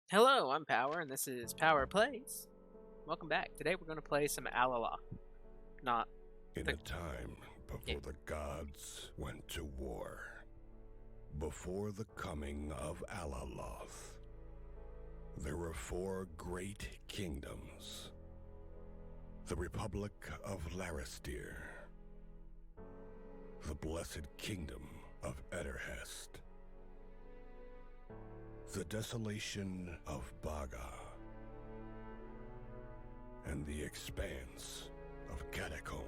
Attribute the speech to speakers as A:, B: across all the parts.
A: Hello, I'm Power, and this is Power Plays. Welcome back. Today we're going to play some Alaloth. Not
B: In
A: the...
B: a time before the gods went to war, before the coming of Alaloth, there were four great kingdoms. The Republic of Laristir, the Blessed Kingdom of Ederhest, the Desolation of Baga, and the Expanse of Catacomb.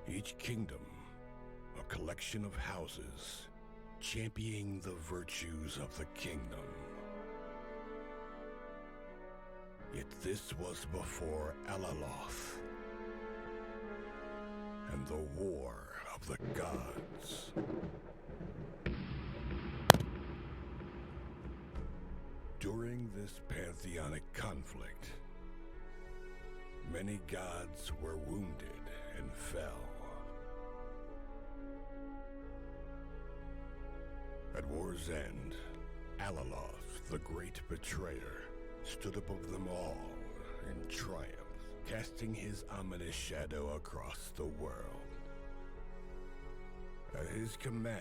B: Each kingdom, a collection of houses championing the virtues of the kingdom. Yet this was before Alaloth and the War of the Gods. During this pantheonic conflict, many gods were wounded and fell. At war's end, Alaloth, the great betrayer, stood above them all in triumph, casting his ominous shadow across the world. At his command,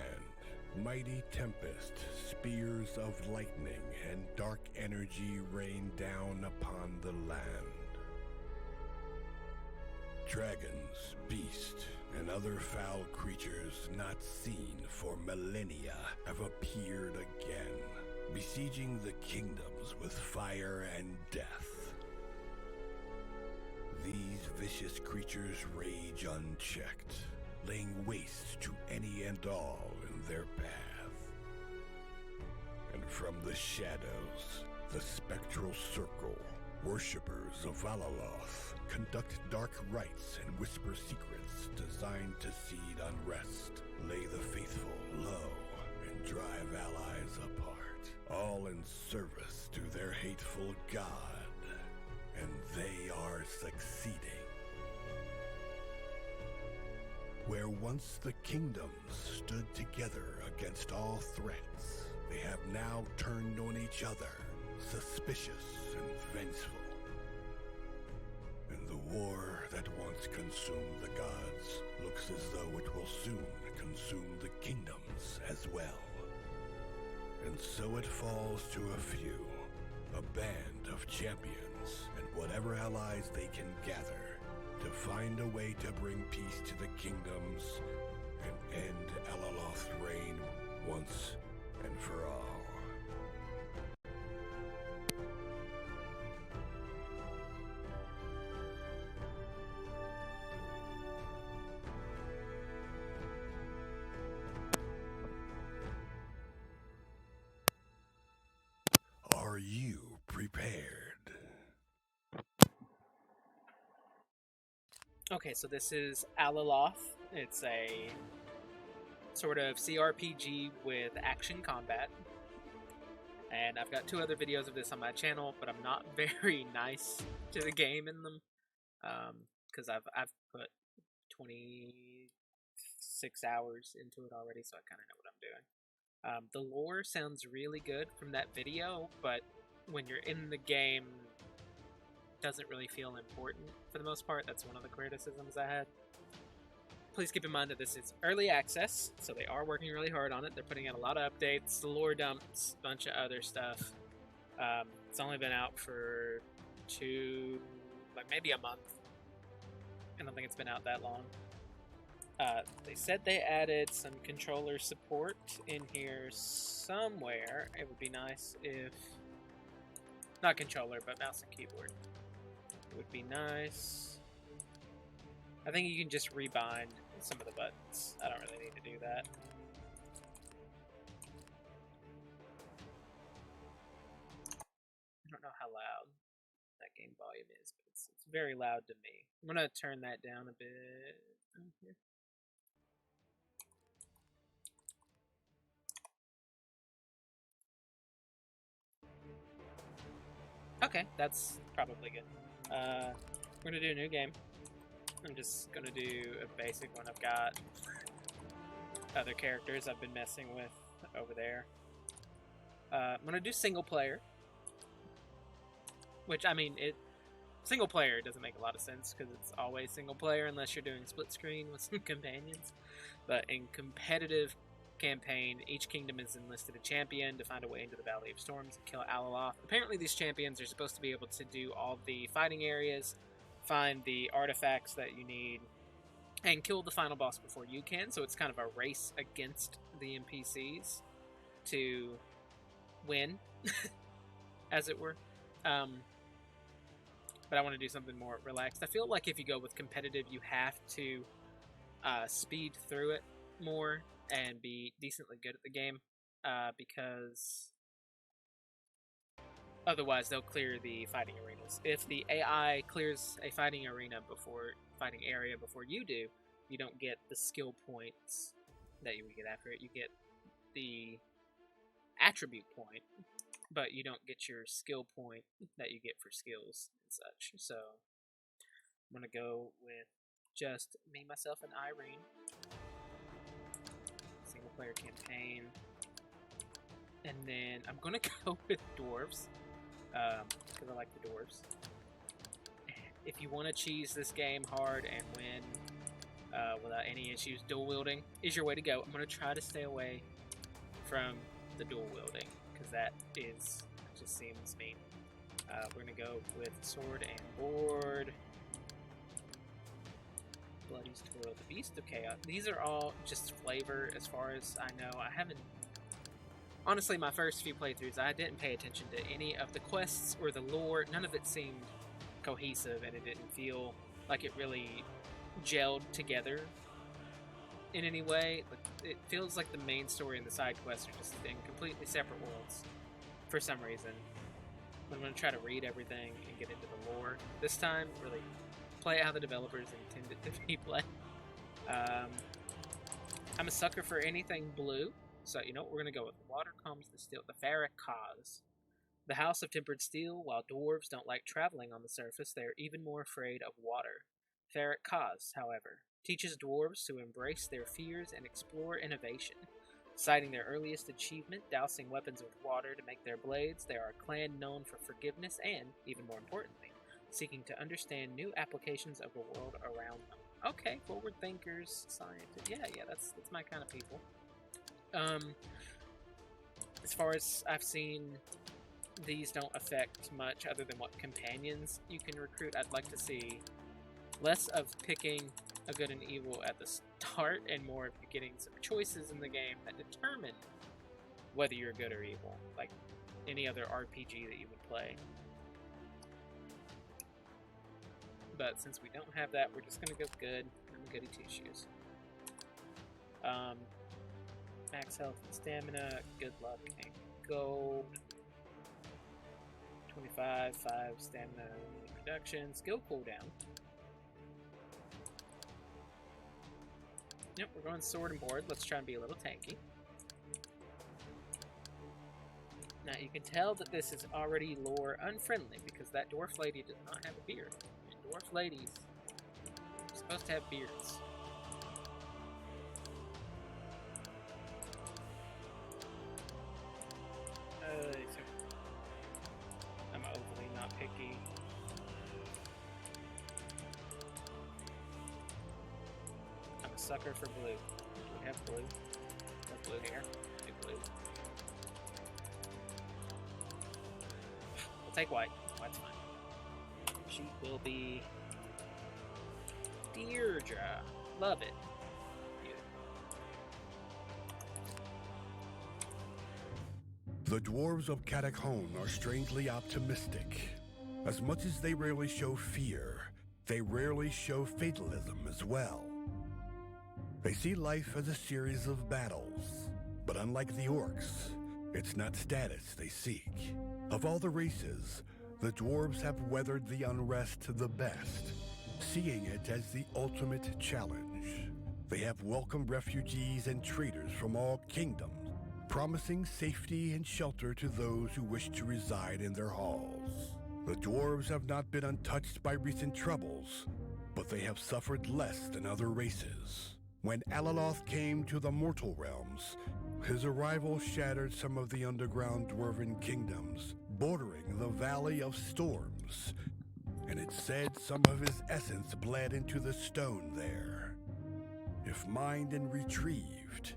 B: mighty tempest, spears of lightning, and dark energy rained down upon the land. Dragons, beasts, and other foul creatures not seen for millennia have appeared again, besieging the kingdoms with fire and death. These vicious creatures rage unchecked, laying waste to any and all in their path. And from the shadows, the spectral circle, worshippers of Alaloth, conduct dark rites and whisper secrets designed to seed unrest, lay the faithful low, and drive allies apart, all in service to their hateful god. And they are succeeding. Where once the kingdoms stood together against all threats, they have now turned on each other, suspicious and vengeful. And the war that once consumed the gods looks as though it will soon consume the kingdoms as well. And so it falls to a few, a band of champions, and whatever allies they can gather, to find a way to bring peace to the kingdoms and end Alaloth's reign once and for all. Are you prepared?
A: Okay, so this is Alaloth. It's a sort of CRPG with action combat. And I've got 2 other videos of this on my channel, but I'm not very nice to the game in them. Because I've put 26 hours into it already, so I kind of know what I'm doing. The lore sounds really good from that video, but when you're in the game, it doesn't really feel important for the most part. That's one of the criticisms I had. Please keep in mind that this is early access, so they are working really hard on it. They're putting out a lot of updates, lore dumps, a bunch of other stuff. It's only been out for maybe a month. I don't think it's been out that long. They said they added some controller support in here somewhere. It would be nice if... Not controller, but mouse and keyboard. It would be nice. I think you can just rebind some of the buttons. I don't really need to do that. I don't know how loud that game volume is, but it's very loud to me. I'm going to turn that down a bit. Here. Okay, that's probably good. We're gonna do a new game. I'm just gonna do a basic one. I've got other characters I've been messing with over there. I'm going to do single player. Which, I mean, single player doesn't make a lot of sense because it's always single player unless you're doing split screen with some companions. But in competitive campaign, each kingdom is enlisted a champion to find a way into the Valley of Storms and kill Alaloth. Apparently these champions are supposed to be able to do all the fighting areas, find the artifacts that you need, and kill the final boss before you can. So it's kind of a race against the NPCs to win, as it were. But I want to do something more relaxed. I feel like if you go with competitive, you have to speed through it more and be decently good at the game, because otherwise they'll clear the fighting arenas. If the AI clears a fighting area before you do, you don't get the skill points that you would get after it. You get the attribute point, but you don't get your skill point that you get for skills and such. So I'm going to go with just me, myself, and Irene. Single player campaign. And then I'm going to go with dwarves, because I like the dwarves. If you want to cheese this game hard and win without any issues, dual wielding is your way to go. I'm going to try to stay away from the dual wielding, because that just seems mean. We're going to go with sword and board. Bloody's Toil, the Beast of Chaos. These are all just flavor as far as I know. I haven't... Honestly, my first few playthroughs, I didn't pay attention to any of the quests or the lore. None of it seemed cohesive, and it didn't feel like it really gelled together in any way. It feels like the main story and the side quests are just in completely separate worlds for some reason. I'm going to try to read everything and get into the lore this time, really play it how the developers intended to be played. I'm a sucker for anything blue, so you know what we're going to go with. Water calms the steel, the Ferric Cause. The House of Tempered Steel, while dwarves don't like traveling on the surface, they are even more afraid of water. Ferric Cause, however, teaches dwarves to embrace their fears and explore innovation. Citing their earliest achievement, dousing weapons with water to make their blades, they are a clan known for forgiveness and, even more importantly, seeking to understand new applications of the world around them. Okay, forward thinkers, scientists. Yeah, that's my kind of people. As far as I've seen, these don't affect much other than what companions you can recruit. I'd like to see less of picking a good and evil at the start and more of you getting some choices in the game that determine whether you're good or evil, like any other RPG that you would play. But since we don't have that, we're just going to go good. I'm a goody two-shoes. Max health and stamina, good luck and gold. 25, 5 stamina reduction, skill cooldown. Yep, we're going sword and board. Let's try and be a little tanky. Now you can tell that this is already lore unfriendly because that dwarf lady does not have a beard. And dwarf ladies are supposed to have beards. I'm overly not picky. I'm a sucker for blue. Do we have blue? Have blue hair? Do blue. We'll take white. White's fine. She will be Deirdre. Love it.
B: The dwarves of Catacomb are strangely optimistic. As much as they rarely show fear, they rarely show fatalism as well. They see life as a series of battles, but unlike the orcs, it's not status they seek. Of all the races, the dwarves have weathered the unrest the best, seeing it as the ultimate challenge. They have welcomed refugees and traders from all kingdoms, promising safety and shelter to those who wish to reside in their halls. The dwarves have not been untouched by recent troubles, but they have suffered less than other races. When Alaloth came to the mortal realms, his arrival shattered some of the underground dwarven kingdoms bordering the Valley of Storms, and it said some of his essence bled into the stone there. If mined and retrieved,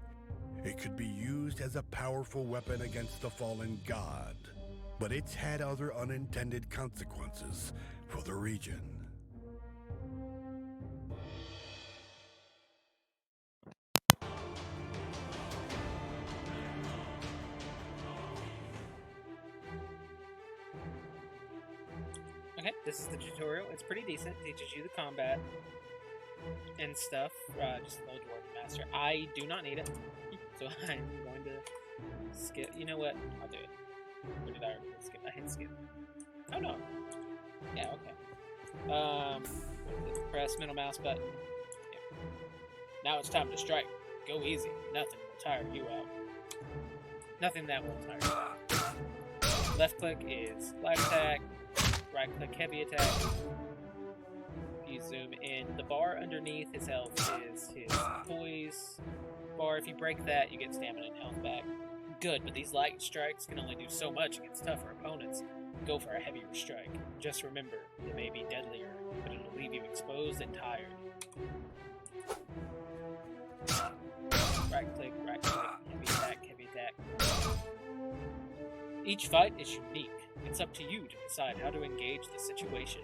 B: it could be used as a powerful weapon against the fallen god, but it's had other unintended consequences for the region.
A: Okay, this is the tutorial. It's pretty decent. It teaches you the combat and stuff. Just low dwarven master. I do not need it, so I'm going to skip. You know what? I'll do it. Or did I already skip? I hit skip. Oh no. Yeah. Okay. Press middle mouse button. Yeah. Now it's time to strike. Go easy. Nothing will tire you out. Nothing that will tire you out. Left click is light attack. Right click heavy attack. If you zoom in, the bar underneath his health is his poise bar. If you break that, you get stamina and health back. Good, but these light strikes can only do so much against tougher opponents. Go for a heavier strike. Just remember, it may be deadlier, but it'll leave you exposed and tired. Right click, heavy attack, heavy attack. Each fight is unique. It's up to you to decide how to engage the situation.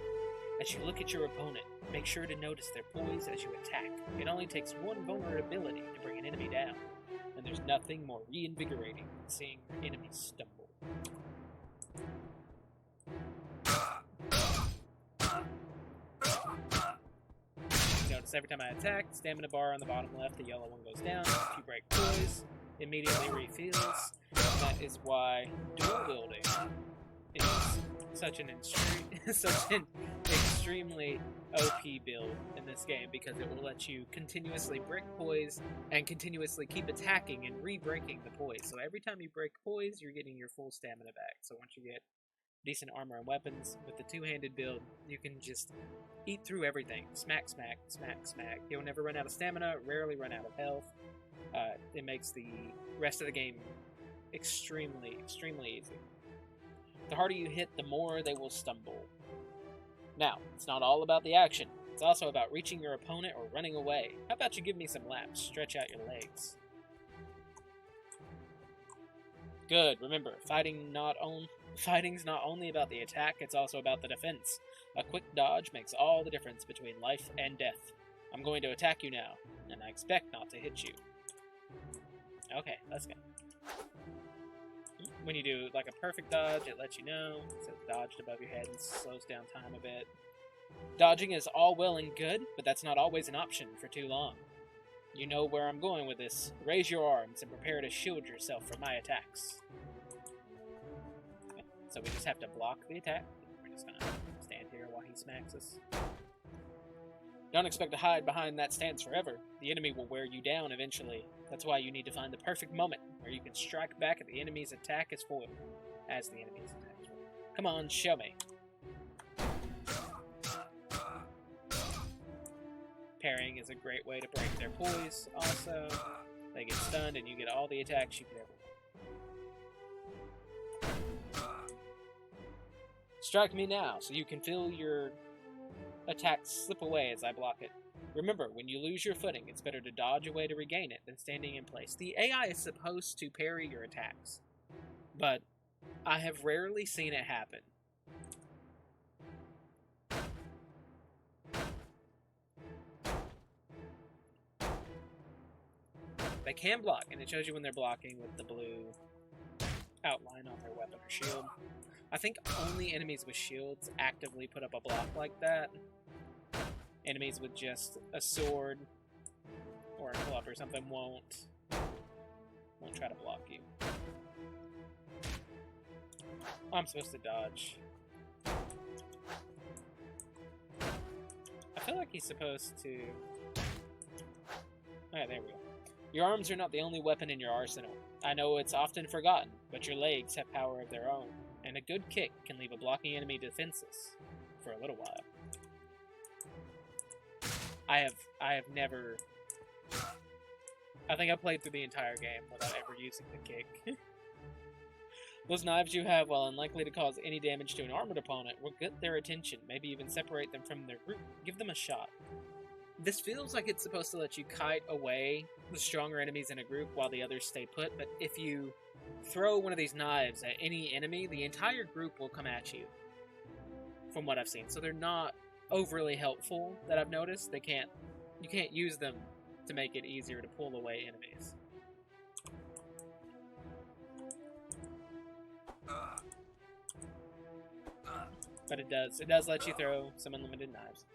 A: As you look at your opponent, make sure to notice their poise as you attack. It only takes one vulnerability to bring an enemy down, and there's nothing more reinvigorating than seeing your enemies stumble. Notice every time I attack, stamina bar on the bottom left, the yellow one goes down. If you break poise, immediately refills. That is why dual wielding is such an extremely OP build in this game, because it will let you continuously break poise and continuously keep attacking and re-breaking the poise. So every time you break poise, you're getting your full stamina back. So once you get decent armor and weapons with the two-handed build, you can just eat through everything. Smack, smack, smack, smack. You'll never run out of stamina, rarely run out of health. It makes the rest of the game extremely easy. The harder you hit, the more they will stumble. Now, it's not all about the action. It's also about reaching your opponent or running away. How about you give me some laps? Stretch out your legs. Good. Remember, fighting's not only about the attack, it's also about the defense. A quick dodge makes all the difference between life and death. I'm going to attack you now, and I expect not to hit you. Okay, let's go. When you do like a perfect dodge, it lets you know. It says dodged above your head and slows down time a bit. Dodging is all well and good, but that's not always an option for too long. You know where I'm going with this. Raise your arms and prepare to shield yourself from my attacks. Okay, so we just have to block the attack. We're just gonna stand here while he smacks us. Don't expect to hide behind that stance forever. The enemy will wear you down eventually. That's why you need to find the perfect moment where you can strike back at the enemy's attack as foiled. Come on, show me. Parrying is a great way to break their poise. Also, they get stunned and you get all the attacks you could ever want. Strike me now so you can feel your attacks slip away as I block it. Remember, when you lose your footing, it's better to dodge away to regain it than standing in place. The AI is supposed to parry your attacks, but I have rarely seen it happen. They can block, and it shows you when they're blocking with the blue outline on their weapon or shield. I think only enemies with shields actively put up a block like that. Enemies with just a sword or a club or something won't try to block you. I'm supposed to dodge. I feel like he's supposed to... Okay, there we go. Your arms are not the only weapon in your arsenal. I know it's often forgotten, but your legs have power of their own, and a good kick can leave a blocking enemy defenseless for a little while. I have never I think I played through the entire game without ever using the kick. Those knives you have, while unlikely to cause any damage to an armored opponent, will get their attention, maybe even separate them from their group. Give them a shot. This feels like it's supposed to let you kite away the stronger enemies in a group while the others stay put, but if you throw one of these knives at any enemy, the entire group will come at you, from what I've seen. So they're not overly helpful, that I've noticed. You can't use them to make it easier to pull away enemies. But it does let you throw some unlimited knives.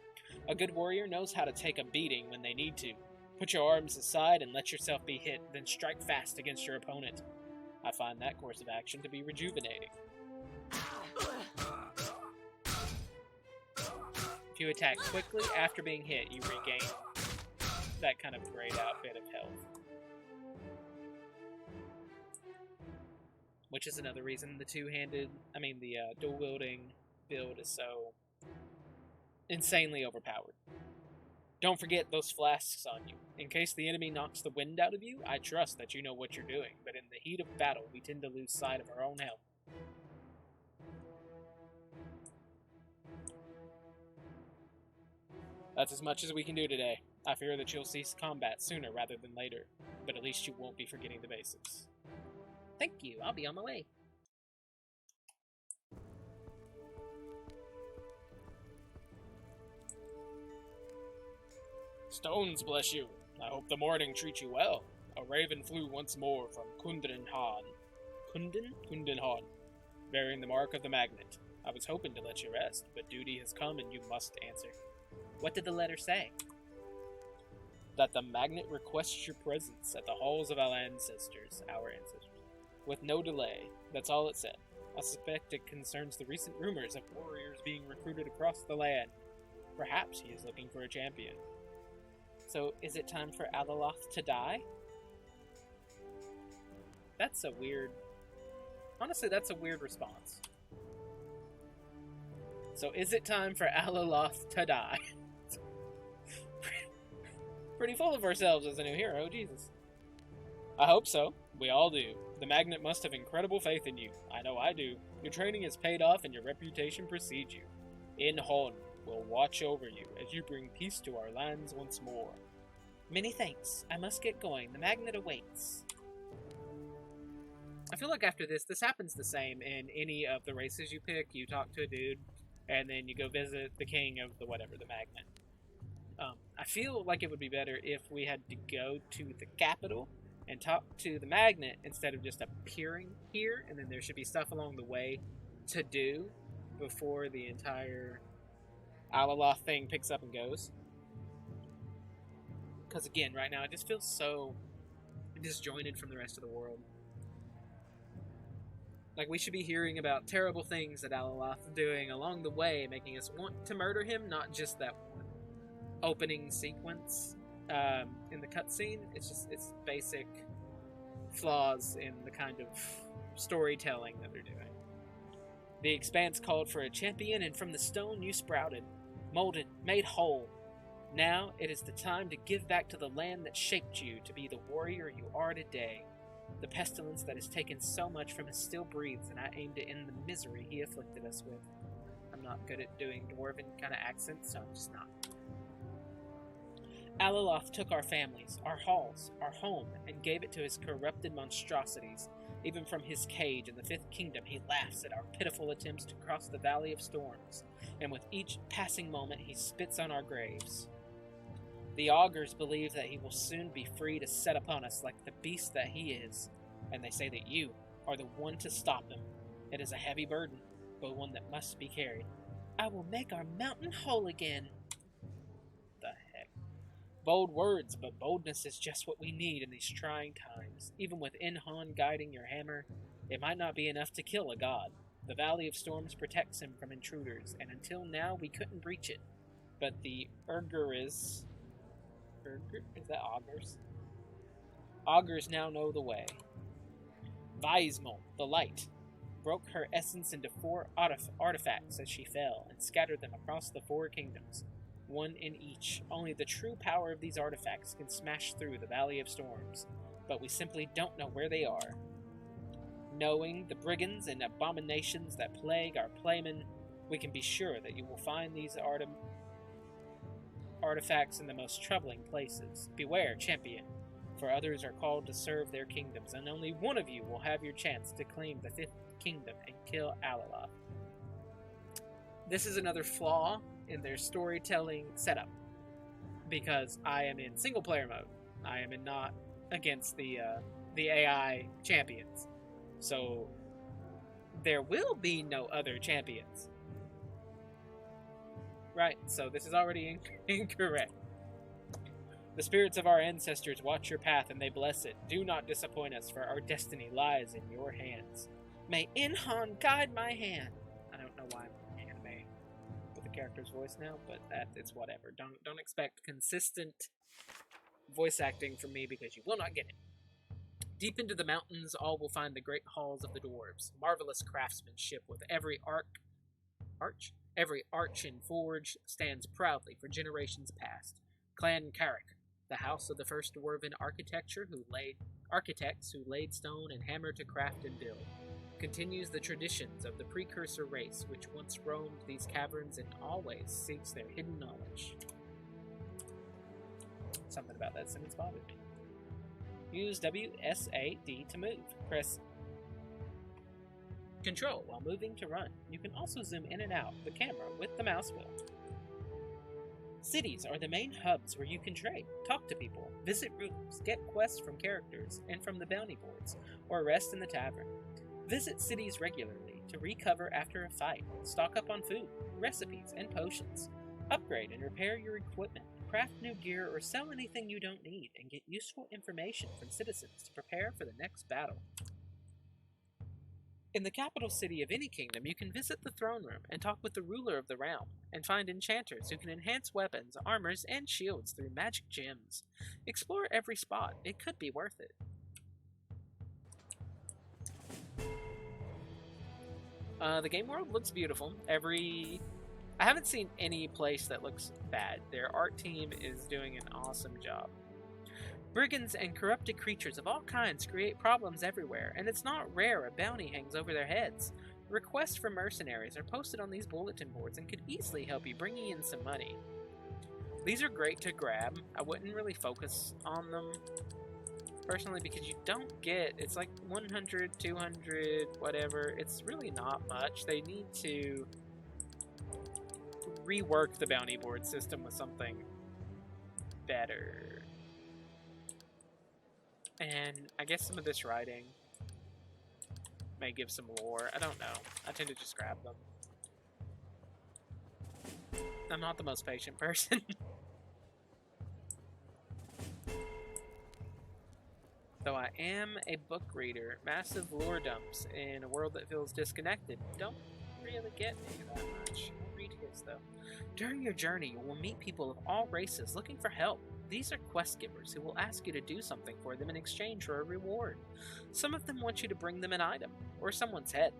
A: A good warrior knows how to take a beating when they need to. Put your arms aside and let yourself be hit, then strike fast against your opponent. I find that course of action to be rejuvenating. If you attack quickly after being hit, you regain that kind of grayed out bit of health. Which is another reason the dual-wielding build is so insanely overpowered. Don't forget those flasks on you. In case the enemy knocks the wind out of you, I trust that you know what you're doing, but in the heat of battle, we tend to lose sight of our own health. That's as much as we can do today. I fear that you'll cease combat sooner rather than later, but at least you won't be forgetting the basics. Thank you, I'll be on my way. Stones bless you. I hope the morning treats you well. A raven flew once more from Kundenhan, bearing the mark of the magnet. I was hoping to let you rest, but duty has come and you must answer. What did the letter say? That the magnet requests your presence at the halls of our ancestors, with no delay. That's all it said. I suspect it concerns the recent rumors of warriors being recruited across the land. Perhaps he is looking for a champion. So, is it time for Alaloth to die? That's a weird... Honestly, that's a weird response. So, is it time for Alaloth to die? Pretty full of ourselves as a new hero, Jesus. I hope so. We all do. The magnet must have incredible faith in you. I know I do. Your training has paid off and your reputation precedes you. In Hon will watch over you as you bring peace to our lands once more. Many thanks. I must get going. The magnet awaits. I feel like after this happens the same in any of the races you pick. You talk to a dude, and then you go visit the king of the whatever, the magnet. I feel like it would be better if we had to go to the capital and talk to the magnet instead of just appearing here, and then there should be stuff along the way to do before the entire Alaloth thing picks up and goes. Because again, right now it just feels so disjointed from the rest of the world. Like, we should be hearing about terrible things that Alaloth is doing along the way, making us want to murder him, not just that one opening sequence in the cutscene. It's basic flaws in the kind of storytelling that they're doing. The Expanse called for a champion, and from the stone you sprouted, molded, made whole. Now it is the time to give back to the land that shaped you to be the warrior you are today. The pestilence that has taken so much from us still breathes, and I aim to end the misery he afflicted us with. I'm not good at doing dwarven kind of accents, so I'm just not. Alaloth took our families, our halls, our home, and gave it to his corrupted monstrosities. Even from his cage in the Fifth Kingdom, he laughs at our pitiful attempts to cross the Valley of Storms, and with each passing moment, he spits on our graves. The augurs believe that he will soon be free to set upon us like the beast that he is, and they say that you are the one to stop him. It is a heavy burden, but one that must be carried. I will make our mountain whole again. The heck? Bold words, but boldness is just what we need in these trying times. Even with Inhan guiding your hammer, it might not be enough to kill a god. The Valley of Storms protects him from intruders, and until now we couldn't breach it. But the Urguris... Is that augurs? Augurs now know the way. Vaismol, the light, broke her essence into 4 artifacts as she fell, and scattered them across the 4 kingdoms. one in each. Only the true power of these artifacts can smash through the Valley of Storms, but we simply don't know where they are. Knowing the brigands and abominations that plague our playmen, we can be sure that you will find these artifacts in the most troubling places. Beware, champion, for others are called to serve their kingdoms, and only one of you will have your chance to claim the 5th kingdom and kill Alaloth. This is another flaw in their storytelling setup, because I am in single-player mode. I am not against the AI champions. So there will be no other champions. Right, so this is already incorrect. The spirits of our ancestors watch your path and they bless it. Do not disappoint us, for our destiny lies in your hands. May Inhan guide my hand. I don't know why I'm anime with the character's voice now, but it's whatever. Don't expect consistent voice acting from me, because you will not get it. Deep into the mountains, all will find the great halls of the dwarves. Marvelous craftsmanship with every arch and forge stands proudly for generations past. Clan Carrick, the house of the first dwarven architects who laid stone and hammer to craft and build, continues the traditions of the precursor race which once roamed these caverns and always seeks their hidden knowledge. Something about that sentence bothered me. Use WSAD to move. Press Control while moving to run. You can also zoom in and out the camera with the mouse wheel. Cities are the main hubs where you can trade, talk to people, visit rulers, get quests from characters and from the bounty boards, or rest in the tavern. Visit cities regularly to recover after a fight, stock up on food, recipes, and potions, upgrade and repair your equipment, craft new gear, or sell anything you don't need, and get useful information from citizens to prepare for the next battle. In the capital city of any kingdom, you can visit the throne room and talk with the ruler of the realm, and find enchanters who can enhance weapons, armors, and shields through magic gems. Explore every spot. It could be worth it. The game world looks beautiful. I haven't seen any place that looks bad. Their art team is doing an awesome job. Brigands and corrupted creatures of all kinds create problems everywhere, and it's not rare a bounty hangs over their heads. Requests for mercenaries are posted on these bulletin boards and could easily help you bringing in some money. These are great to grab. I wouldn't really focus on them personally, because you don't get, it's like 100, 200, whatever. It's really not much. They need to rework the bounty board system with something better. And I guess some of this writing may give some lore. I don't know. I tend to just grab them. I'm not the most patient person. Though I am a book reader, massive lore dumps in a world that feels disconnected don't really get me that much. I'll read his though. During your journey, you will meet people of all races looking for help. These are quest givers who will ask you to do something for them in exchange for a reward. Some of them want you to bring them an item, or someone's head.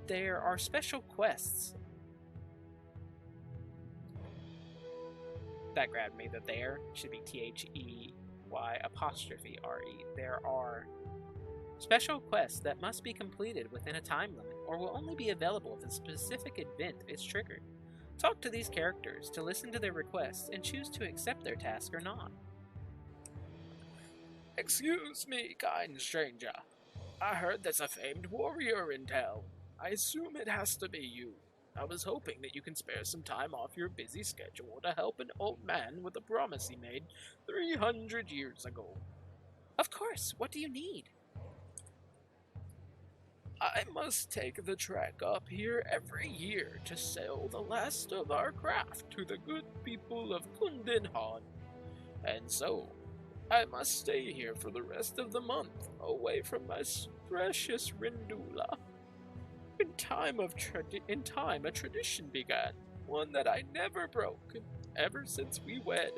A: There are special quests. That grabbed me. The there should be THEY''. There are special quests that must be completed within a time limit, or will only be available if a specific event is triggered. Talk to these characters to listen to their requests and choose to accept their task or not.
C: Excuse me, kind stranger. I heard there's a famed warrior in town. I assume it has to be you. I was hoping that you can spare some time off your busy schedule to help an old man with a promise he made 300 years ago.
A: Of course. What do you need?
C: I must take the trek up here every year to sell the last of our craft to the good people of Kundenhan. And so, I must stay here for the rest of the month, away from my precious Rindula. In time, a tradition began, one that I never broke, ever since we wed.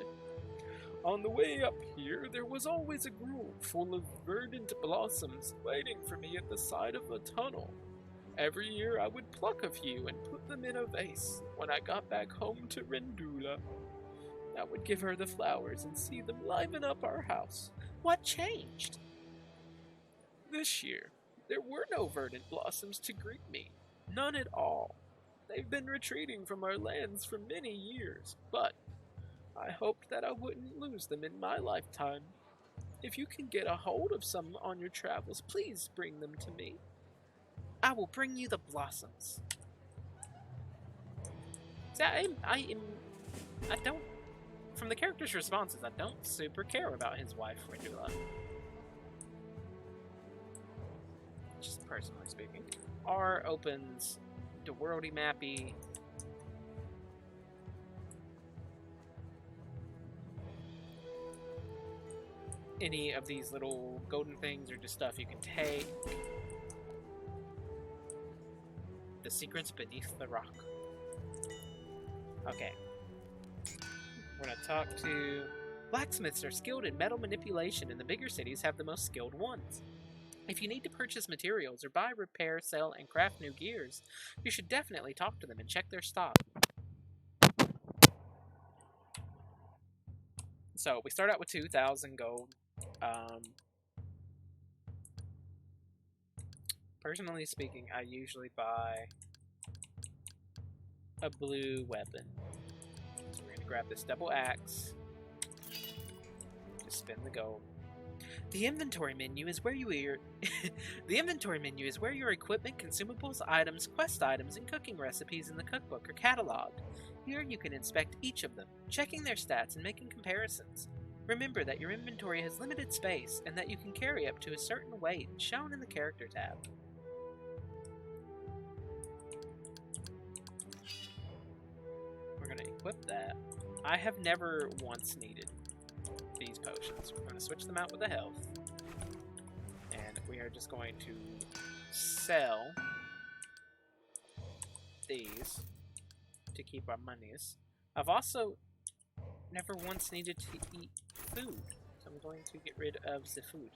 C: On the way up here, there was always a grove full of verdant blossoms waiting for me at the side of the tunnel. Every year I would pluck a few and put them in a vase when I got back home to Rendula. I would give her the flowers and see them liven up our house.
A: What changed?
C: This year, there were no verdant blossoms to greet me. None at all. They've been retreating from our lands for many years, but I hoped that I wouldn't lose them in my lifetime. If you can get a hold of some on your travels, please bring them to me.
A: I will bring you the blossoms. See, I don't, from the character's responses, I don't super care about his wife, Rendula. Just personally speaking. R opens the worldy mappy. Any of these little golden things are just stuff you can take. The secrets beneath the rock. Okay. We're gonna talk to... Blacksmiths are skilled in metal manipulation, and the bigger cities have the most skilled ones. If you need to purchase materials or buy, repair, sell, and craft new gears, you should definitely talk to them and check their stock. So, we start out with 2,000 gold. Personally speaking, I usually buy a blue weapon. So we're gonna grab this double axe. Just spend the gold. The inventory menu is where the inventory menu is where your equipment, consumables, items, quest items, and cooking recipes in the cookbook are cataloged. Here you can inspect each of them, checking their stats and making comparisons. Remember that your inventory has limited space and that you can carry up to a certain weight shown in the character tab. We're going to equip that. I have never once needed these potions. We're going to switch them out with the health. And we are just going to sell these to keep our monies. I've also never once needed to eat food, so I'm going to get rid of the food.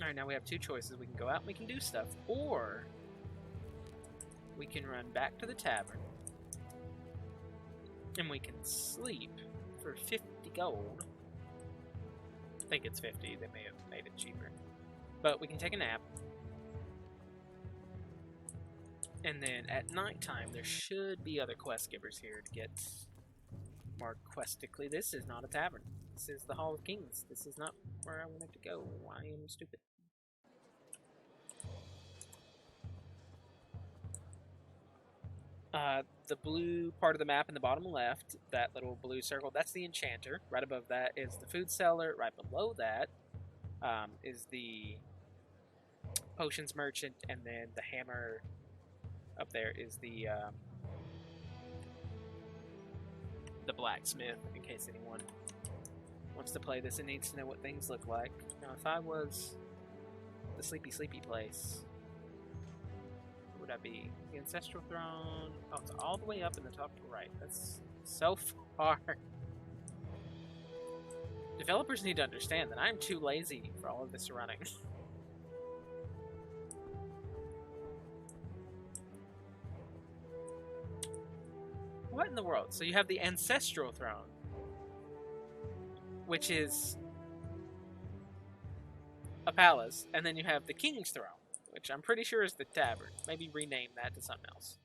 A: Alright, now we have two choices. We can go out and we can do stuff, or we can run back to the tavern and we can sleep for 50 gold. I think it's 50, they may have made it cheaper. But we can take a nap. And then at nighttime, there should be other quest givers here to get more questically. This is not a tavern. This is the Hall of Kings. This is not where I wanted to go. I am stupid. The blue part of the map in the bottom left, that little blue circle, that's the enchanter. Right above that is the food seller. Right below that is the potions merchant, and then the hammer up there is the blacksmith, in case anyone wants to play this and needs to know what things look like. Now, if I was the sleepy place, what would I be? The ancestral throne. Oh, it's all the way up in the top right. That's so far. Developers need to understand that I'm too lazy for all of this running. What in the world? So you have the ancestral throne, which is a palace, and then you have the king's throne, which I'm pretty sure is the tavern. Maybe rename that to something else.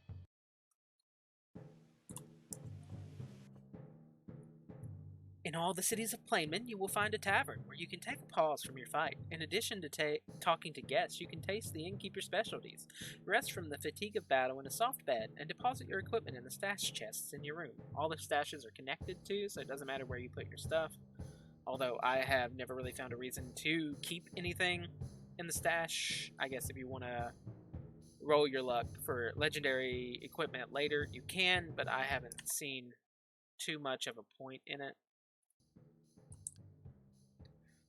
A: In all the cities of Plainman, you will find a tavern where you can take a pause from your fight. In addition to talking to guests, you can taste the innkeeper's specialties, rest from the fatigue of battle in a soft bed, and deposit your equipment in the stash chests in your room. All the stashes are connected to, so it doesn't matter where you put your stuff. Although I have never really found a reason to keep anything in the stash. I guess if you want to roll your luck for legendary equipment later, you can, but I haven't seen too much of a point in it.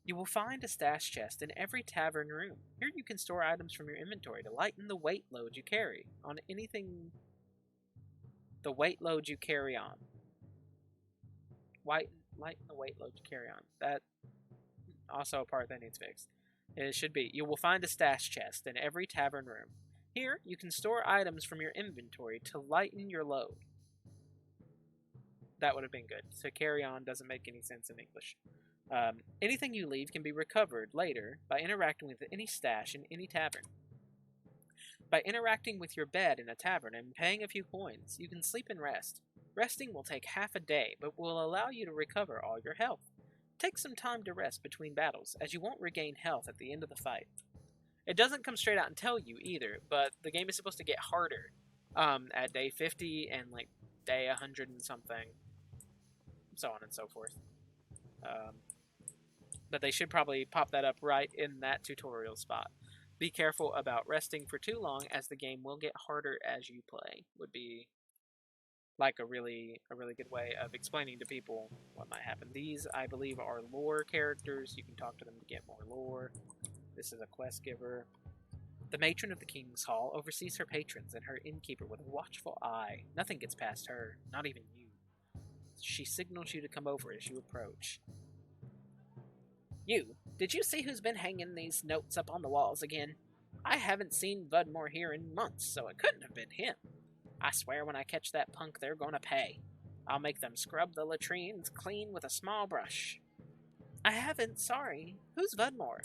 A: You will find a stash chest in every tavern room. Here you can store items from your inventory to lighten the weight load you carry on anything. The weight load you carry on. Lighten the weight load you carry on. That also a part that needs fixed. It should be. You will find a stash chest in every tavern room. Here, you can store items from your inventory to lighten your load. That would have been good. So carry on doesn't make any sense in English. Anything you leave can be recovered later by interacting with any stash in any tavern. By interacting with your bed in a tavern and paying a few coins, you can sleep and rest. Resting will take half a day, but will allow you to recover all your health. Take some time to rest between battles, as you won't regain health at the end of the fight. It doesn't come straight out and tell you either, but the game is supposed to get harder at day 50 and like day 100 and something, so on and so forth. But they should probably pop that up right in that tutorial spot. Be careful about resting for too long, as the game will get harder as you play. Would be like a really good way of explaining to people what might happen. These, I believe, are lore characters. You can talk to them to get more lore. This is a quest giver. The matron of the King's Hall oversees her patrons and her innkeeper with a watchful eye. Nothing gets past her, not even you. She signals you to come over as you approach. You, did you see who's been hanging these notes up on the walls again? I haven't seen Budmore here in months, so it couldn't have been him. I swear when I catch that punk, they're gonna pay. I'll make them scrub the latrines clean with a small brush. I haven't, sorry. Who's Budmore?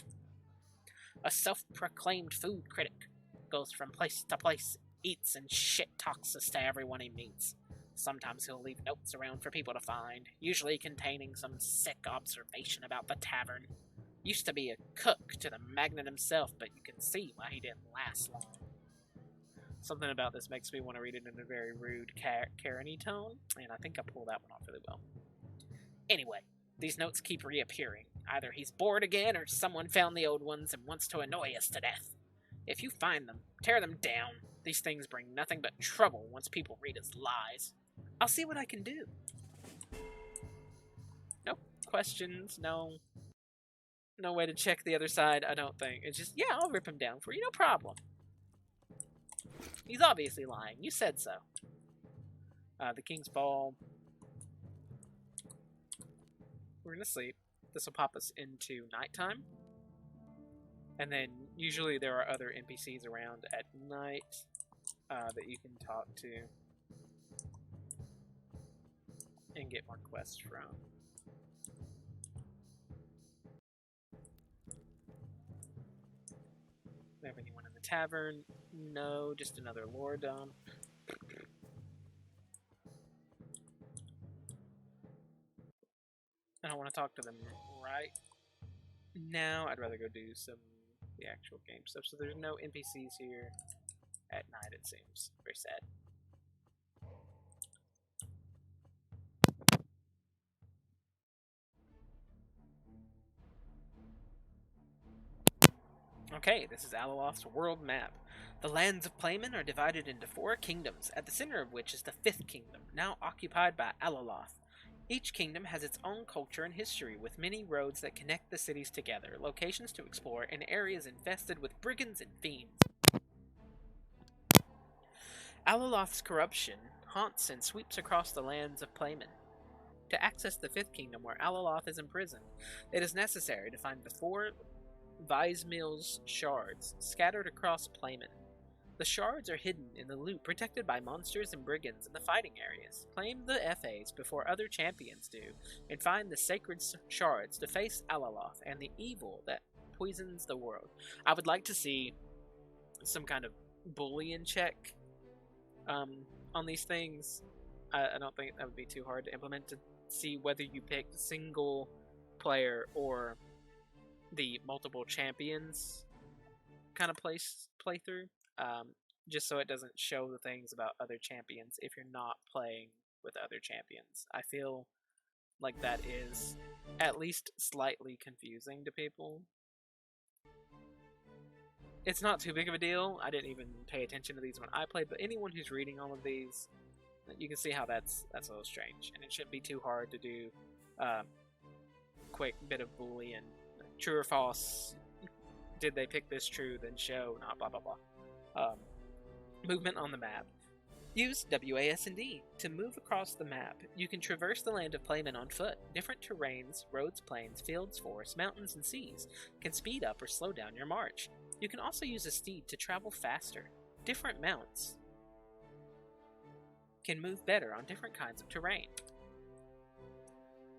A: A self-proclaimed food critic. Goes from place to place, eats and shit-talks us to everyone he meets. Sometimes he'll leave notes around for people to find, usually containing some sick observation about the tavern. Used to be a cook to the magnate himself, but you can see why he didn't last long. Something about this makes me want to read it in a very rude, Karen-y tone, and I think I pulled that one off really well. Anyway, these notes keep reappearing. Either he's bored again, or someone found the old ones and wants to annoy us to death. If you find them, tear them down. These things bring nothing but trouble once people read his lies. I'll see what I can do. Nope. Questions? No. No way to check the other side, I don't think. It's just, yeah, I'll rip him down for you, no problem. He's obviously lying. You said so. The King's Ball. We're gonna sleep. This will pop us into nighttime. And then usually there are other NPCs around at night that you can talk to and get more quests from. Do we have anyone in the tavern? No, just another lore dump. I don't want to talk to them right now. I'd rather go do some the actual game stuff. So there's no NPCs here at night, it seems. Very sad. Okay, this is Alaloth's world map. The lands of Playman are divided into 4 kingdoms, at the center of which is the 5th kingdom, now occupied by Alaloth. Each kingdom has its own culture and history, with many roads that connect the cities together, locations to explore, and areas infested with brigands and fiends. Alaloth's corruption haunts and sweeps across the lands of Playman. To access the 5th kingdom, where Alaloth is imprisoned, it is necessary to find the 4 Weismill's shards scattered across Playman. The shards are hidden in the loot, protected by monsters and brigands in the fighting areas. Claim the FAs before other champions do, and find the sacred shards to face Alaloth and the evil that poisons the world. I would like to see some kind of Boolean check on these things. I don't think that would be too hard to implement, to see whether you pick single player or the multiple champions kind of playthrough. Just so it doesn't show the things about other champions if you're not playing with other champions. I feel like that is at least slightly confusing to people. It's not too big of a deal. I didn't even pay attention to these when I played, but anyone who's reading all of these, you can see how that's a little strange, and it shouldn't be too hard to do. Quick bit of Boolean, true or false. Did they pick this true? Then show, not blah blah blah. Movement on the map. Use WASD to move across the map. You can traverse the land of Playmen on foot. Different terrains, roads, plains, fields, forests, mountains, and seas can speed up or slow down your march. You can also use a steed to travel faster. Different mounts can move better on different kinds of terrain.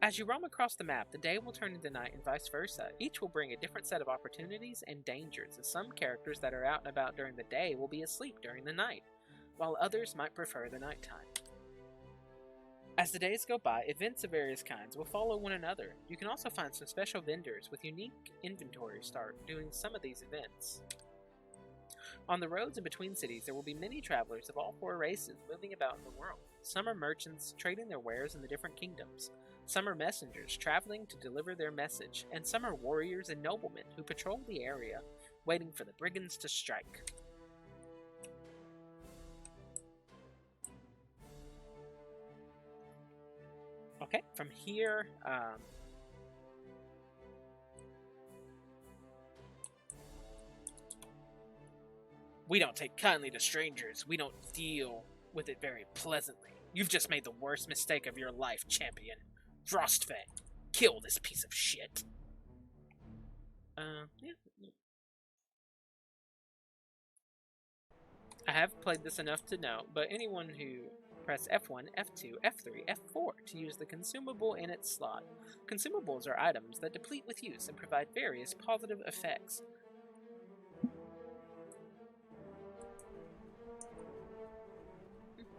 A: As you roam across the map, the day will turn into night and vice versa. Each will bring a different set of opportunities and dangers, as some characters that are out and about during the day will be asleep during the night, while others might prefer the nighttime. As the days go by, events of various kinds will follow one another. You can also find some special vendors with unique inventory start doing some of these events. On the roads in between cities, there will be many travelers of all four races moving about in the world. Some are merchants trading their wares in the different kingdoms. Some are messengers traveling to deliver their message, and some are warriors and noblemen who patrol the area, waiting for the brigands to strike. Okay, from here, we don't take kindly to strangers. We don't deal with it very pleasantly. You've just made the worst mistake of your life, champion. Frostfang, kill this piece of shit. Yeah. I have played this enough to know, but anyone who press F1, F2, F3, F4 to use the consumable in its slot. Consumables are items that deplete with use and provide various positive effects.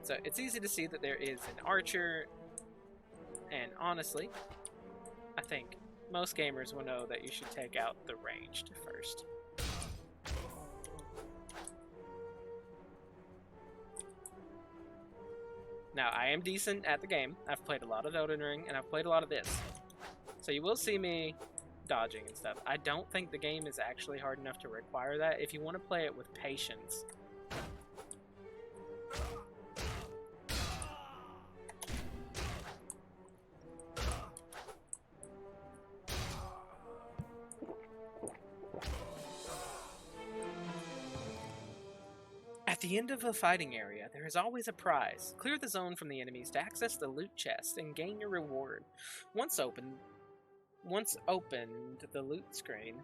A: So it's easy to see that there is an archer, and honestly, I think most gamers will know that you should take out the ranged first. Now, I am decent at the game. I've played a lot of Elden Ring, and I've played a lot of this. So you will see me dodging and stuff. I don't think the game is actually hard enough to require that. If you want to play it with patience, at the end of a fighting area, there is always a prize. Clear the zone from the enemies to access the loot chest and gain your reward. Once opened the loot screen.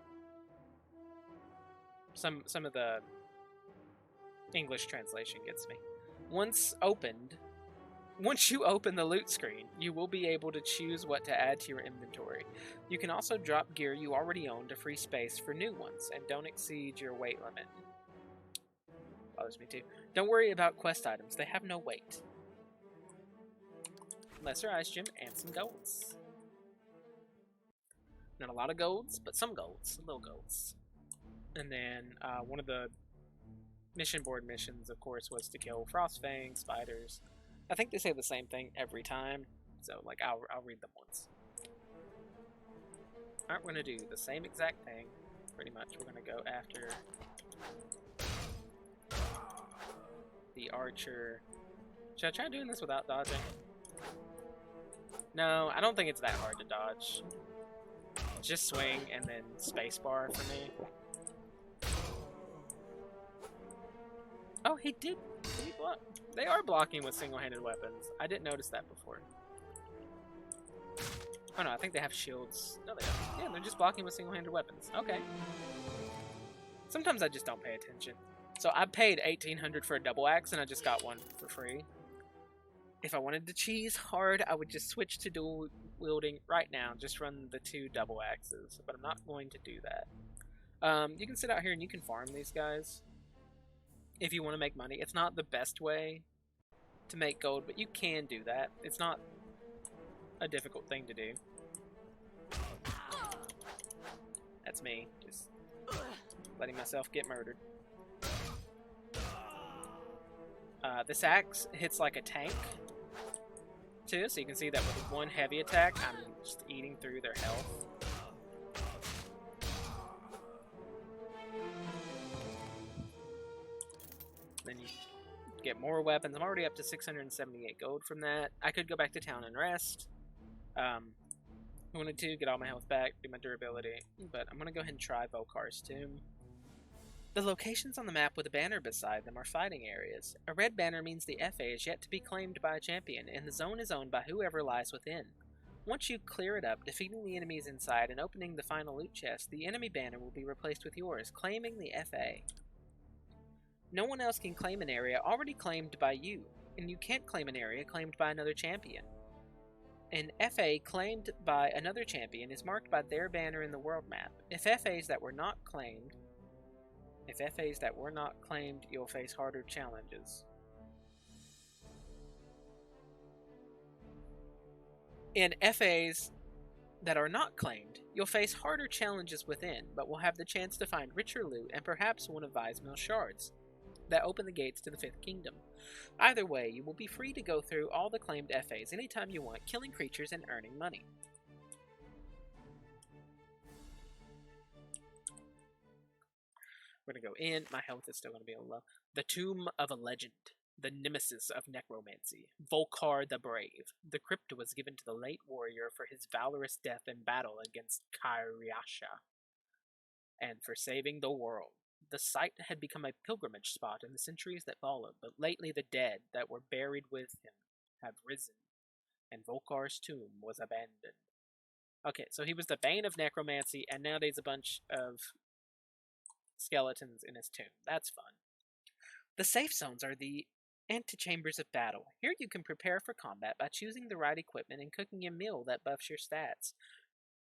A: Some of the English translation gets me. Once you open the loot screen, you will be able to choose what to add to your inventory. You can also drop gear you already own to free space for new ones, and don't exceed your weight limit. Bothers me too. Don't worry about quest items, they have no weight. Lesser ice gem and some golds. Not a lot of golds, but some golds, little golds. And then one of the mission board missions, of course, was to kill Frostfang, spiders. I think they say the same thing every time, so like I'll read them once. Alright, we're gonna do the same exact thing, pretty much. We're gonna go after the archer. Should I try doing this without dodging? No, I don't think it's that hard to dodge. Just swing and then spacebar for me. Oh, he did block? They are blocking with single-handed weapons. I didn't notice that before. Oh no, I think they have shields. No, they don't. Yeah, they're just blocking with single-handed weapons. Okay. Sometimes I just don't pay attention. So I paid $1,800 for a double axe, and I just got one for free. If I wanted to cheese hard, I would just switch to dual wielding right now. Just run the 2 double axes, but I'm not going to do that. You can sit out here and you can farm these guys if you want to make money. It's not the best way to make gold, but you can do that. It's not a difficult thing to do. That's me, just letting myself get murdered. This axe hits like a tank, too, so you can see that with one heavy attack, I'm just eating through their health. Then you get more weapons. I'm already up to 678 gold from that. I could go back to town and rest. I wanted to get all my health back, do my durability, but I'm going to go ahead and try Volkar's Tomb. The locations on the map with a banner beside them are fighting areas. A red banner means the FA is yet to be claimed by a champion, and the zone is owned by whoever lies within. Once you clear it up, defeating the enemies inside and opening the final loot chest, the enemy banner will be replaced with yours, claiming the FA. No one else can claim an area already claimed by you, and you can't claim an area claimed by another champion. An FA claimed by another champion is marked by their banner in the world map. If FAs that were not claimed, you'll face harder challenges. In FAs that are not claimed, you'll face harder challenges within, but will have the chance to find richer loot and perhaps one of Vismill's shards that open the gates to the Fifth Kingdom. Either way, you will be free to go through all the claimed FAs anytime you want, killing creatures and earning money. We're going to go in. My health is still going to be a little low. The Tomb of a Legend. The nemesis of necromancy. Volkar the Brave. The crypt was given to the late warrior for his valorous death in battle against Kyriasha and for saving the world. The site had become a pilgrimage spot in the centuries that followed, but lately the dead that were buried with him have risen, and Volkar's tomb was abandoned. Okay, so he was the bane of necromancy, and now there's a bunch of skeletons in his tomb. That's fun. The safe zones are the antechambers of battle. Here you can prepare for combat by choosing the right equipment and cooking a meal that buffs your stats.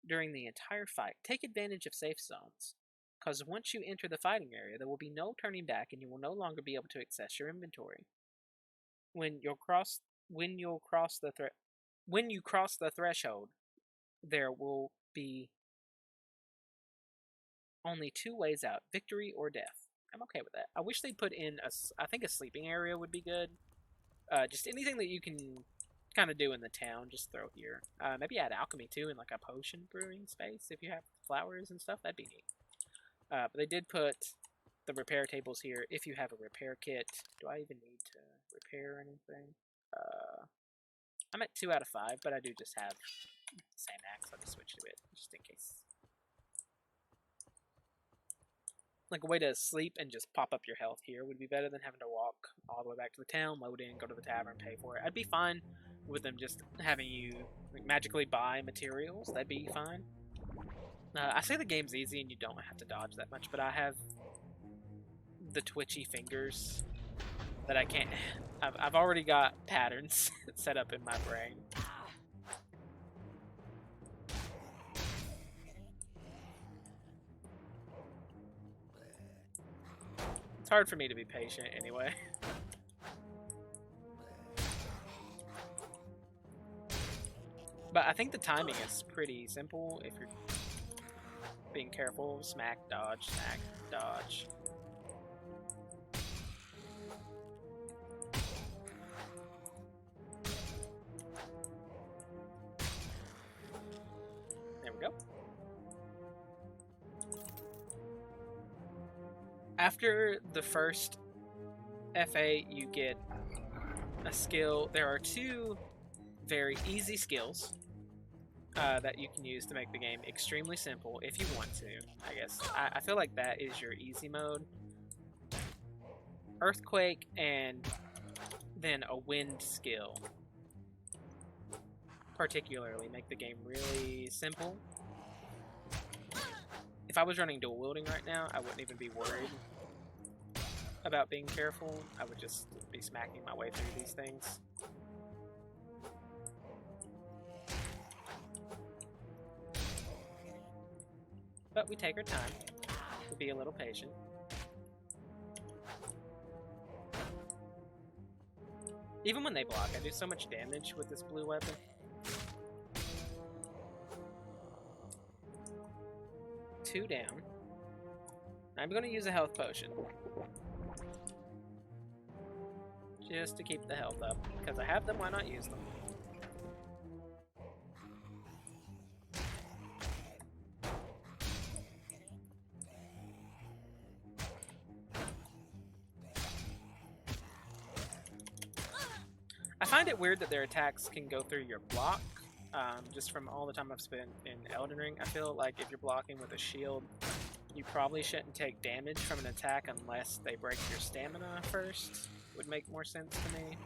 A: During the entire fight, take advantage of safe zones, because once you enter the fighting area, there will be no turning back and you will no longer be able to access your inventory. When you cross the threshold, there will be only two ways out: victory or death. I'm okay with that. I wish they'd put in I think a sleeping area would be good. Just anything that you can kind of do in the town, just throw here. Maybe add alchemy too, in like a potion brewing space if you have flowers and stuff. That'd be neat. But they did put the repair tables here if you have a repair kit. Do I even need to repair anything? I'm at 2 out of 5, but I do just have the same axe. I'll just switch to it, just in case. Like a way to sleep and just pop up your health here would be better than having to walk all the way back to the town, load in, go to the tavern, pay for it. I'd be fine with them just having you like, magically buy materials. That'd be fine. I say the game's easy and you don't have to dodge that much, but I have the twitchy fingers that I can't... I've already got patterns set up in my brain. It's hard for me to be patient anyway. But I think the timing is pretty simple if you're being careful. Smack, dodge, smack, dodge. There we go. After the first FA, you get a skill. There are 2 very easy skills that you can use to make the game extremely simple if you want to, I guess. I feel like that is your easy mode. Earthquake and then a wind skill particularly make the game really simple. If I was running dual wielding right now, I wouldn't even be worried about being careful. I would just be smacking my way through these things. But we take our time to be a little patient. Even when they block, I do so much damage with this blue weapon. Two down. I'm going to use a health potion. Just to keep the health up. Because I have them, why not use them? I find it weird that their attacks can go through your block. Just from all the time I've spent in Elden Ring, I feel like if you're blocking with a shield, You probably shouldn't take damage from an attack unless they break your stamina first. Would make more sense to me,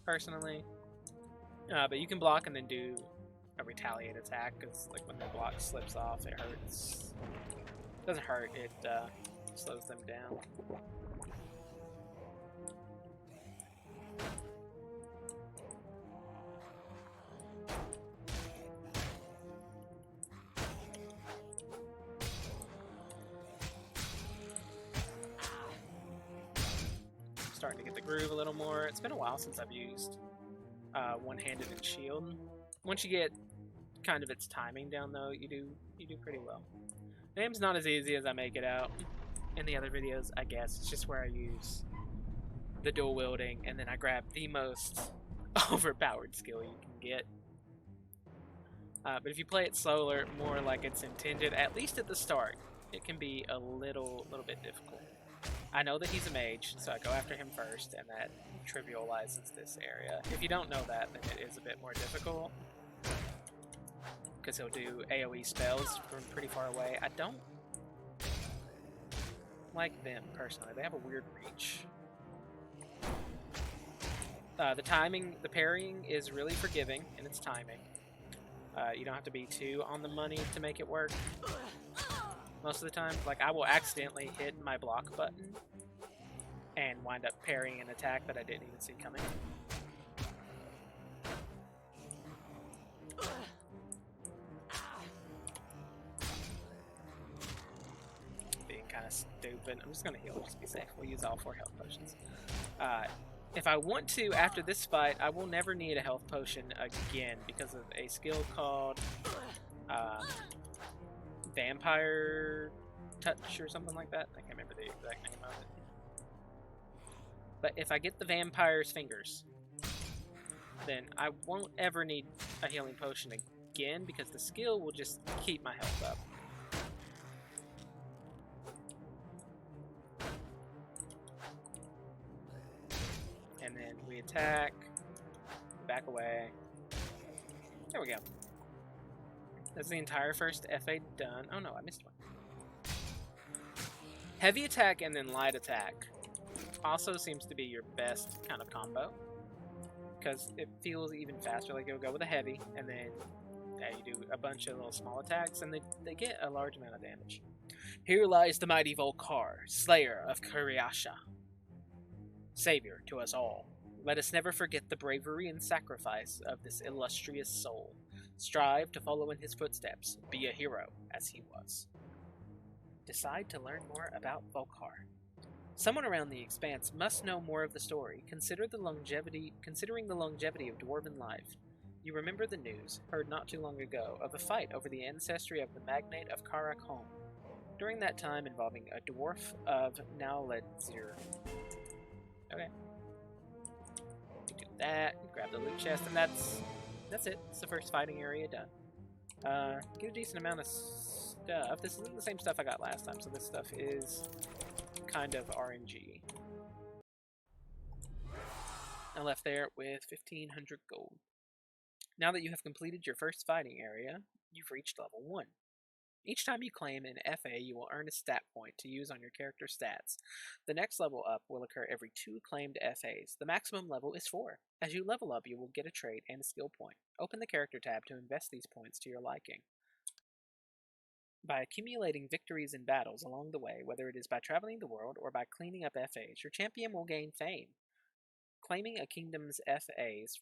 A: personally. But you can block and then do a retaliate attack, because like when the block slips off, it hurts. It doesn't hurt, it slows them down. Starting to get the groove a little more. It's been a while since I've used one-handed and shield. Once you get kind of its timing down, though, you do pretty well. The game's not as easy as I make it out in the other videos, I guess. It's just where I use the dual wielding, and then I grab the most overpowered skill you can get. But if you play it slower, more like it's intended, at least at the start, it can be a little bit difficult. I know that he's a mage, so I go after him first, and that trivializes this area. If you don't know that, then it is a bit more difficult, because he'll do AoE spells from pretty far away. I don't like them, personally. They have a weird reach. The timing, the parrying is really forgiving in its timing. You don't have to be too on the money to make it work. Most of the time, like, I will accidentally hit my block button and wind up parrying an attack that I didn't even see coming. Being kind of stupid. I'm just going to heal just to be safe. We'll use all 4 health potions. If I want to, after this fight, I will never need a health potion again because of a skill called Vampire Touch or something like that. I can't remember the exact name of it. But if I get the Vampire's Fingers, then I won't ever need a healing potion again because the skill will just keep my health up. And then we attack, back away. There we go. That's the entire first FA done. Oh no, I missed one. Heavy attack and then light attack also seems to be your best kind of combo, because it feels even faster. Like you'll go with a heavy, and then you do a bunch of little small attacks, and they get a large amount of damage. Here lies the mighty Volkar, slayer of Kuriasha, savior to us all. Let us never forget the bravery and sacrifice of this illustrious soul. Strive to follow in his footsteps. Be a hero, as he was. Decide to learn more about Volkar. Someone around the Expanse must know more of the story, considering the longevity of dwarven life. You remember the news, heard not too long ago, of a fight over the ancestry of the magnate of Karakom. During that time involving a dwarf of Nauledzir. Okay. You do that, you grab the loot chest, and that's it. It's the first fighting area done. Get a decent amount of stuff. This isn't the same stuff I got last time, so this stuff is kind of RNG. I left there with 1,500 gold. Now that you have completed your first fighting area, you've reached level 1. Each time you claim an FA, you will earn a stat point to use on your character stats. The next level up will occur every 2 claimed FAs. The maximum level is 4. As you level up, you will get a trait and a skill point. Open the character tab to invest these points to your liking. By accumulating victories in battles along the way, whether it is by traveling the world or by cleaning up FAs, your champion will gain fame. Claiming a kingdom's FAs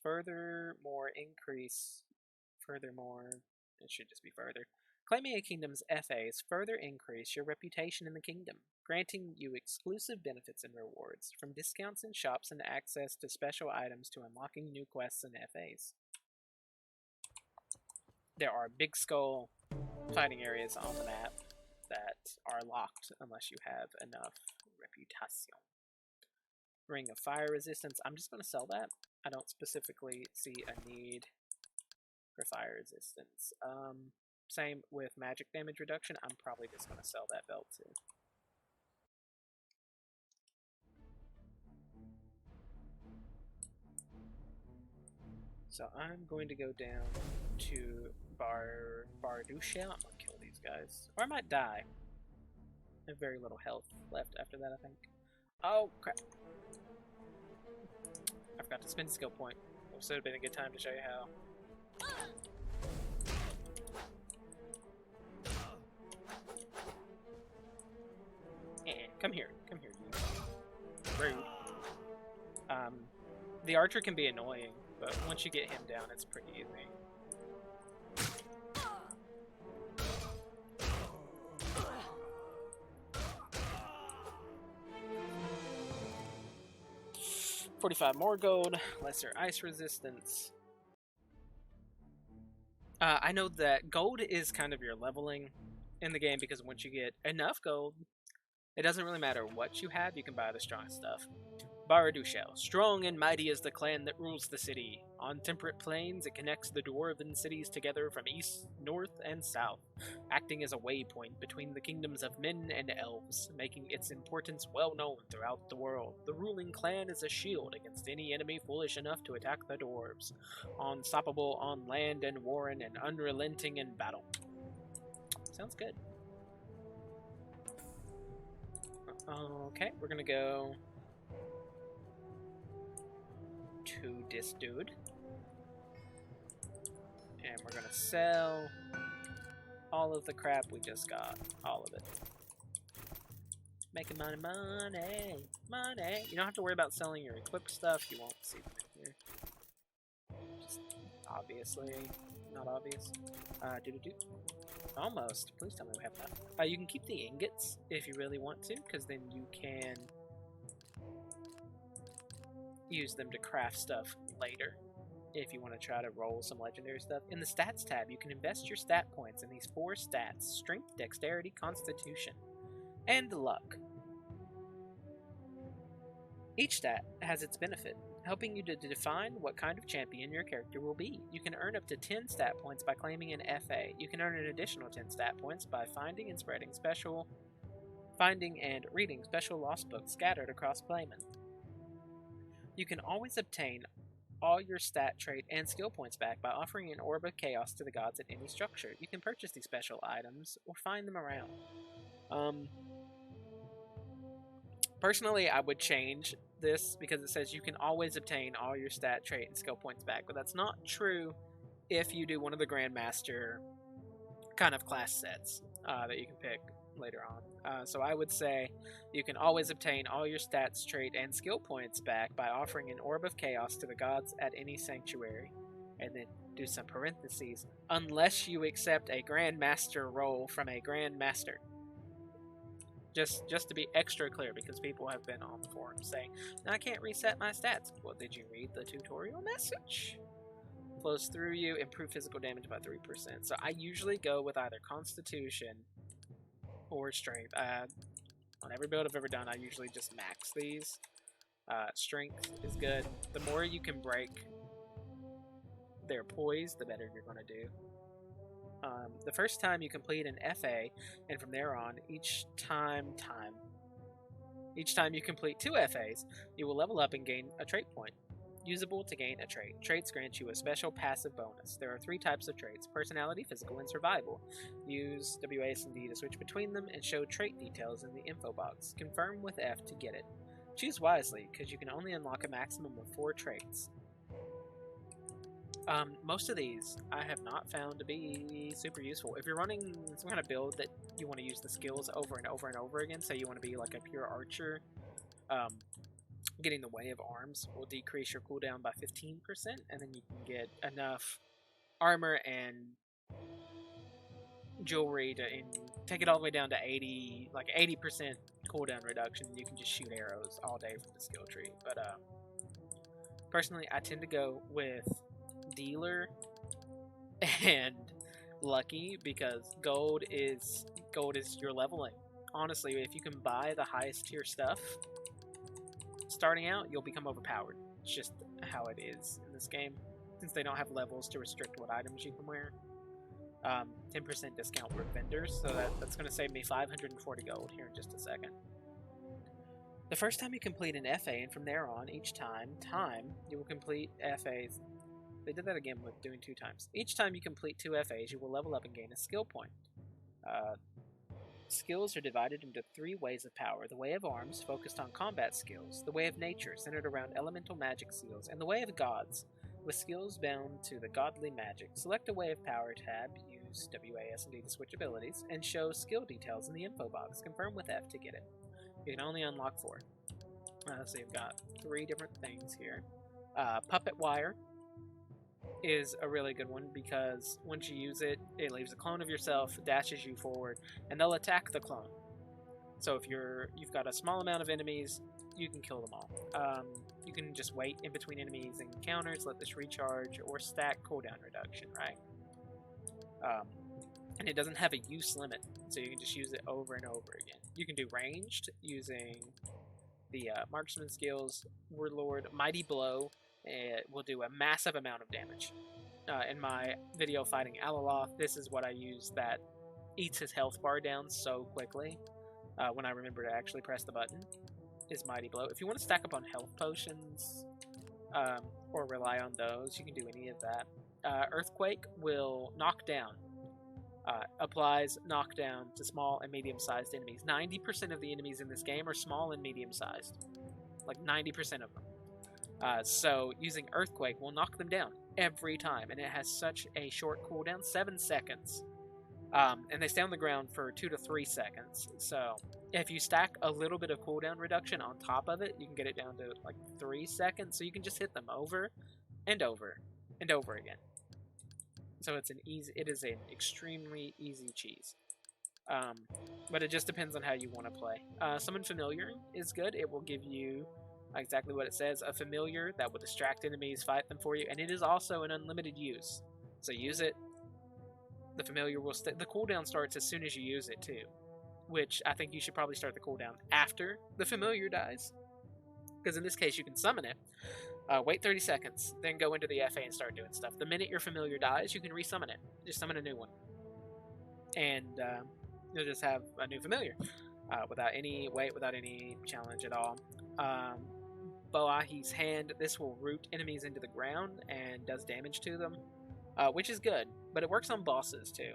A: Claiming a kingdom's FAs further increase your reputation in the kingdom, granting you exclusive benefits and rewards, from discounts in shops and access to special items to unlocking new quests and FAs. There are big skull fighting areas on the map that are locked unless you have enough reputation. Ring of Fire Resistance, I'm just going to sell that. I don't specifically see a need for fire resistance. Same with magic damage reduction, I'm probably just going to sell that belt too. So I'm going to go down to Bardusha. I'm gonna kill these guys. Or I might die. I have very little health left after that, I think. Oh, crap. I forgot to spend a skill point. This would have been a good time to show you how. Come here, you. Rude. The archer can be annoying, but once you get him down, it's pretty easy. 45 more gold, lesser ice resistance. I know that gold is kind of your leveling in the game because once you get enough gold, it doesn't really matter what you have, you can buy the strong stuff. Baradushel, strong and mighty is the clan that rules the city. On temperate plains, it connects the dwarven cities together from east, north, and south, acting as a waypoint between the kingdoms of men and elves, making its importance well known throughout the world. The ruling clan is a shield against any enemy foolish enough to attack the dwarves, unstoppable on land and warren and unrelenting in battle. Sounds good. Okay, we're gonna go to this dude. And we're gonna sell all of the crap we just got. All of it. Making money, money, money. You don't have to worry about selling your equipped stuff. You won't see them in here. Just obviously not obvious. Do-do-do. Almost. Please tell me we have enough. You can keep the ingots if you really want to, because then you can use them to craft stuff later if you want to try to roll some legendary stuff. In the stats tab, you can invest your stat points in these 4 stats: strength, dexterity, constitution, and luck. Each stat has its benefit, helping you to define what kind of champion your character will be. You can earn up to 10 stat points by claiming an FA. You can earn an additional 10 stat points by finding and reading special lost books scattered across Playman. You can always obtain all your stat, trait, and skill points back by offering an Orb of Chaos to the gods at any structure. You can purchase these special items or find them around. Personally, I would change this because it says you can always obtain all your stat, trait, and skill points back, but that's not true if you do one of the Grandmaster kind of class sets that you can pick later on. So I would say you can always obtain all your stats, trait, and skill points back by offering an Orb of Chaos to the gods at any sanctuary, and then do some parentheses, unless you accept a Grandmaster role from a Grandmaster. Just to be extra clear, because people have been on the forums saying, I can't reset my stats. Well, did you read the tutorial message? Flows through you, improve physical damage by 3%. So I usually go with either Constitution or Strength. On every build I've ever done, I usually just max these. Strength is good. The more you can break their poise, the better you're going to do. The first time you complete an FA, and from there on, each time you complete 2 FAs, you will level up and gain a trait point. Usable to gain a trait. Traits grant you a special passive bonus. There are 3 types of traits: personality, physical, and survival. Use WASD to switch between them and show trait details in the info box. Confirm with F to get it. Choose wisely, because you can only unlock a maximum of 4 traits. Most of these I have not found to be super useful. If you're running some kind of build that you want to use the skills over and over and over again, so you want to be like a pure archer, getting the Way of Arms will decrease your cooldown by 15%, and then you can get enough armor and jewelry to take it all the way down to 80% cooldown reduction. You can just shoot arrows all day from the skill tree. But personally, I tend to go with Dealer and Lucky, because gold is your leveling. Honestly, if you can buy the highest tier stuff starting out, you'll become overpowered. It's just how it is in this game, since they don't have levels to restrict what items you can wear. 10% discount for vendors, so that's going to save me 540 gold here in just a second. The first time you complete an FA, and from there on, each time you will complete FAs. They did that again with doing 2 times. Each time you complete 2 FAs, you will level up and gain a skill point. Skills are divided into 3 ways of power. The Way of Arms, focused on combat skills. The Way of Nature, centered around elemental magic skills. And the Way of Gods, with skills bound to the godly magic. Select a Way of Power tab, use WASD to switch abilities, and show skill details in the info box. Confirm with F to get it. You can only unlock 4. So you've got 3 different things here. Puppet Wire is a really good one because once you use it, it leaves a clone of yourself, dashes you forward, and they'll attack the clone. So if you've got a small amount of enemies, you can kill them all. You can just wait in between enemies and encounters, let this recharge, or stack cooldown reduction, right? And it doesn't have a use limit, so you can just use it over and over again. You can do ranged using the marksman skills, Warlord, Mighty Blow. It will do a massive amount of damage. In my video fighting Alaloth, this is what I use that eats his health bar down so quickly when I remember to actually press the button, is Mighty Blow. If you want to stack up on health potions or rely on those, you can do any of that. Earthquake will knock down. Applies knockdown to small and medium-sized enemies. 90% of the enemies in this game are small and medium-sized. Like 90% of them. So using Earthquake will knock them down every time, and it has such a short cooldown, 7 seconds. And they stay on the ground for 2 to 3 seconds. So if you stack a little bit of cooldown reduction on top of it, you can get it down to like 3 seconds. So you can just hit them over and over and over again. So it is an extremely easy cheese. But it just depends on how you want to play. Summon Familiar is good. It will give you exactly what it says, a familiar that will distract enemies, fight them for you, and it is also an unlimited use. So use it. The familiar will the cooldown starts as soon as you use it too, which I think you should probably start the cooldown after the familiar dies, because in this case you can summon it, wait 30 seconds, then go into the FA and start doing stuff. The minute your familiar dies, you can resummon it. Just summon a new one, and you'll just have a new familiar without any wait, without any challenge at all. Boahi's Hand, this will root enemies into the ground and does damage to them, which is good, but it works on bosses too.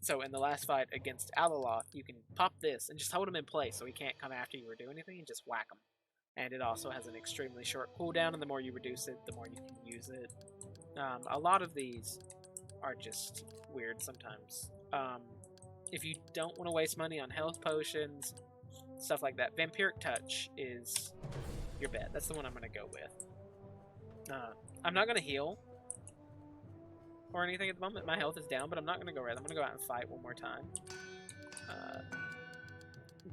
A: So in the last fight against Alaloth, you can pop this and just hold him in place so he can't come after you or do anything, and just whack him. And it also has an extremely short cooldown, and the more you reduce it, the more you can use it. A lot of these are just weird sometimes. If you don't want to waste money on health potions, stuff like that, Vampiric Touch is your bet. That's the one I'm going to go with. I'm not going to heal or anything at the moment. My health is down, but I'm not going to go red. I'm going to go out and fight one more time.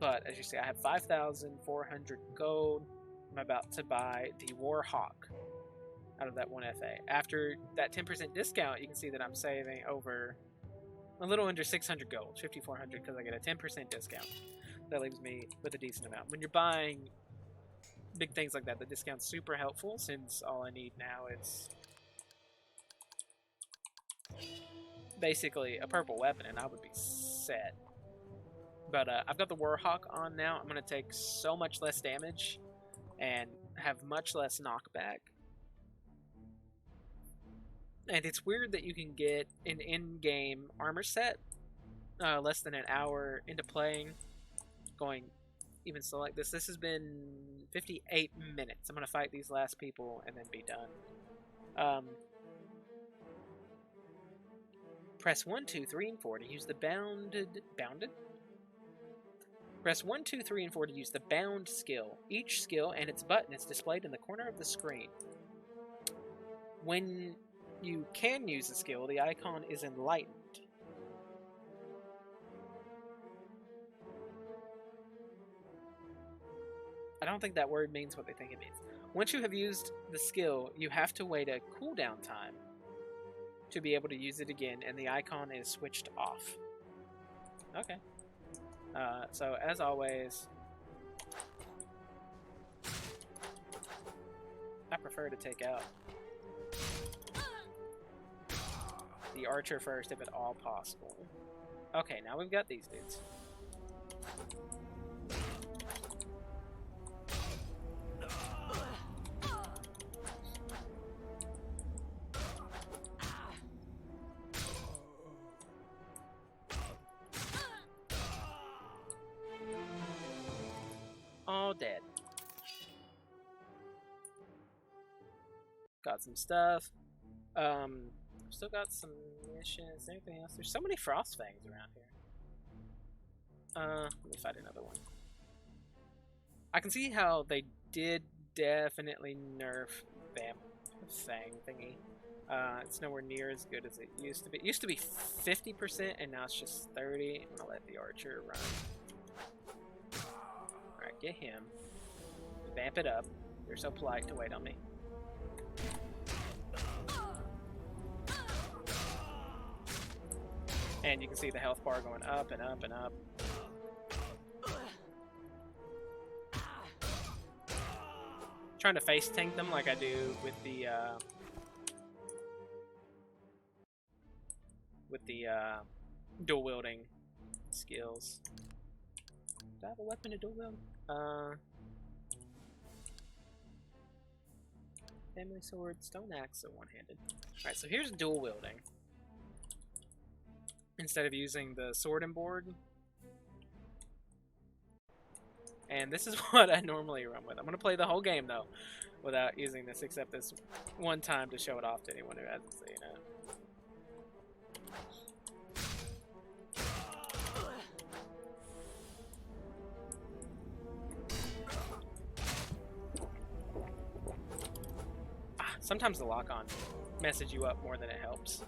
A: But as you see, I have 5,400 gold. I'm about to buy the War Hawk out of that 1 FA. After that 10% discount, you can see that I'm saving over a little under 600 gold, 5,400, because I get a 10% discount. That leaves me with a decent amount. When you're buying big things like that, the discount's super helpful, since all I need now is basically a purple weapon, and I would be set. But I've got the Warhawk on now. I'm going to take so much less damage and have much less knockback. And it's weird that you can get an in-game armor set less than an hour into playing. Going even so like this. This has been 58 minutes. I'm going to fight these last people and then be done. Press 1, 2, 3, and 4 to use the bounded? Press 1, 2, 3, and 4 to use the bound skill. Each skill and its button is displayed in the corner of the screen. When you can use the skill, the icon is enlightened. I don't think that word means what they think it means. Once you have used the skill, you have to wait a cooldown time to be able to use it again, and the icon is switched off. Okay. So, as always, I prefer to take out the archer first, if at all possible. Okay, now we've got these dudes. got some stuff. Still got some missions. Anything else? There's so many frost fangs around here. Let me fight another one. I can see how they did definitely nerf Vamp Fang thingy. It's nowhere near as good as it used to be. It used to be 50%, and now it's just 30. I'm gonna let the archer run. Alright, get him. Vamp it up. You're so polite to wait on me. And you can see the health bar going up and up and up. Trying to face tank them like I do with the dual wielding skills. Do I have a weapon to dual wield? Family sword, stone axe, so one-handed. Alright, so here's dual wielding. Instead of using the sword and board. And this is what I normally run with. I'm going to play the whole game, though, without using this, except this one time to show it off to anyone who hasn't seen it. Sometimes the lock-on messes you up more than it helps.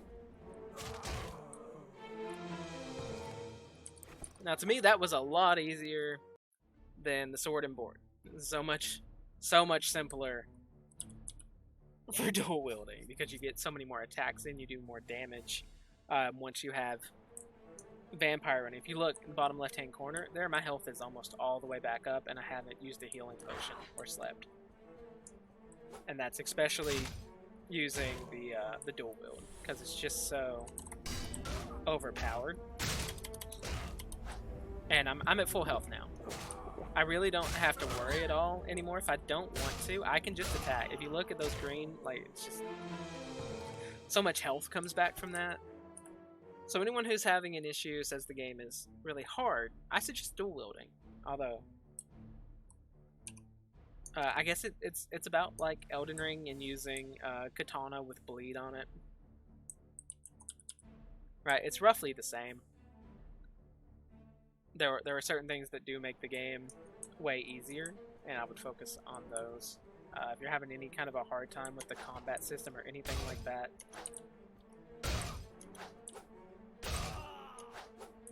A: Now, to me, that was a lot easier than the sword and board. So much simpler for dual wielding because you get so many more attacks and you do more damage once you have vampire running. If you look in the bottom left-hand corner, there my health is almost all the way back up, and I haven't used a healing potion or slept. And that's especially using the dual wield because it's just so overpowered. And I'm at full health now. I really don't have to worry at all anymore. If I don't want to, I can just attack. If you look at those green, like, it's just so much health comes back from that. So anyone who's having an issue says the game is really hard, I suggest dual wielding. Although I guess it's about like Elden Ring and using katana with bleed on it. Right, it's roughly the same. There are certain things that do make the game way easier, and I would focus on those. If you're having any kind of a hard time with the combat system or anything like that,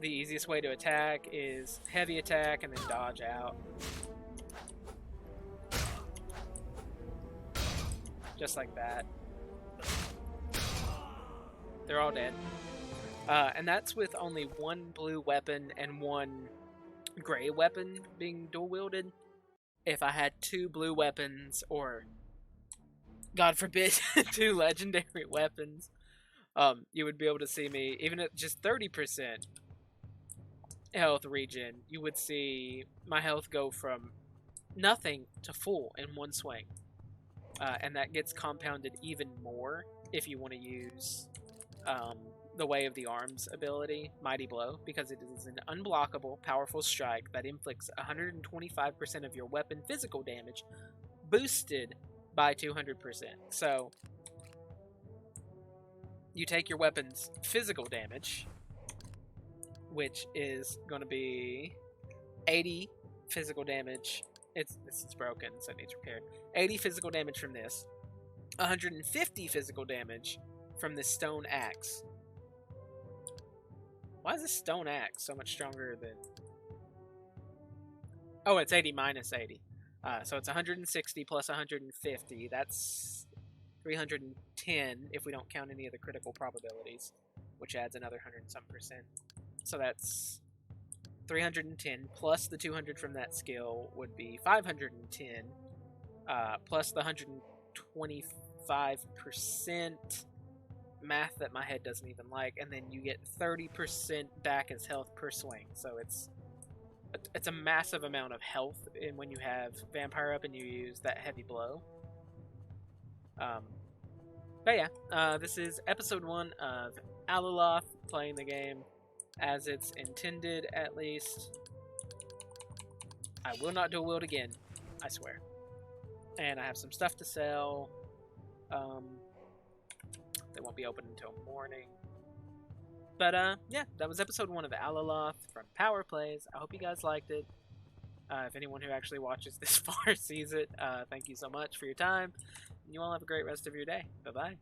A: the easiest way to attack is heavy attack and then dodge out. Just like that. They're all dead. And that's with only one blue weapon and one gray weapon being dual wielded. If I had two blue weapons, or God forbid, two legendary weapons, you would be able to see me, even at just 30% health regen, you would see my health go from nothing to full in one swing. And that gets compounded even more if you want to use the Way of the Arms ability, Mighty Blow, because it is an unblockable, powerful strike that inflicts 125% of your weapon physical damage, boosted by 200%. So, you take your weapon's physical damage, which is going to be 80 physical damage. This is broken, so it needs repaired. 80 physical damage from this, 150 physical damage from this stone axe. Why is this stone axe so much stronger than... Oh, it's 80 minus 80. So it's 160 plus 150. That's 310 if we don't count any of the critical probabilities, which adds another 100-some%. So that's 310 plus the 200 from that skill would be 510, plus the 125% math that my head doesn't even like, and then you get 30% back as health per swing. So it's a massive amount of health when you have Vampire up and you use that heavy blow. But yeah, this is episode 1 of Alaloth, playing the game as it's intended, at least. I will not dual wield again, I swear. And I have some stuff to sell. They won't be open until morning. But yeah, that was episode 1 of Alaloth from Power Plays. I hope you guys liked it. If anyone who actually watches this far sees it, thank you so much for your time. You all have a great rest of your day. Bye-bye.